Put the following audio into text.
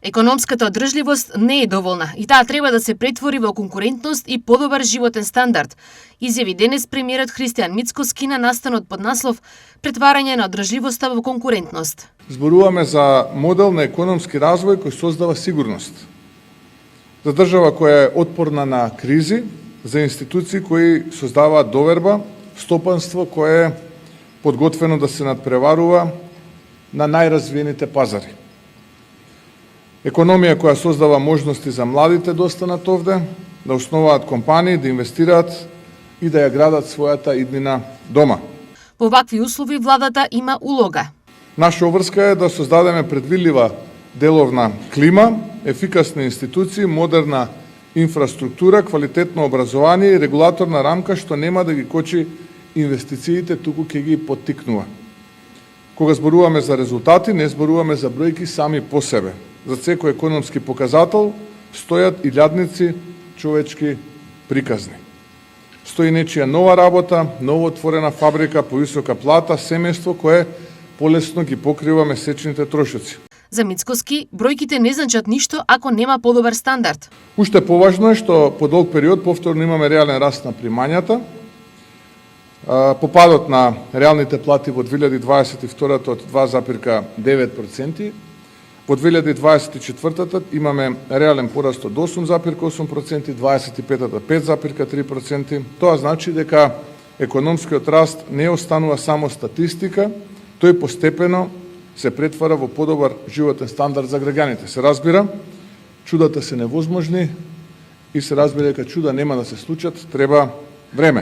Економската одржливост не е доволна и таа треба да се претвори во конкурентност и подобар животен стандард, изјави денес премиерот Христијан Мицкоски на настанот под наслов Претварање на одржливоста во конкурентност. Зборуваме за модел на економски развој кој создава сигурност. За држава која е отпорна на кризи, за институции кои создаваат доверба, стопанство кое е подготвено да се надпреварува на најразвиените пазари. Економија која создава можности за младите да останат овде, да основаат компании, да инвестираат и да ја градат својата иднина дома. Во вакви услови владата има улога. Наша обврска е да создадеме предвидлива деловна клима, ефикасни институции, модерна инфраструктура, квалитетно образование и регулаторна рамка што нема да ги кочи инвестициите, туку ќе ги поттикнува. Кога зборуваме за резултати, не зборуваме за бројки сами по себе. За секој економски показател стојат илјадници човечки приказни. Стои нечија нова работа, ново отворена фабрика, повисока плата, семејство кое полесно ги покрива месечните трошоци. За Мицкоски, бројките не значат ништо ако нема подобар стандард. Уште поважно е што по долг период повторно имаме реален раст на примањата. Попадот на реалните плати во 2022 од 2,9%, во 2024 имаме реален пораст од 8,8%, 25-та 5,3%. Тоа значи дека економскиот раст не останува само статистика, тој постепено се претвара во подобар животен стандард за граѓаните. Се разбира, чудата се невозможни и се разбира дека чуда нема да се случат, треба време.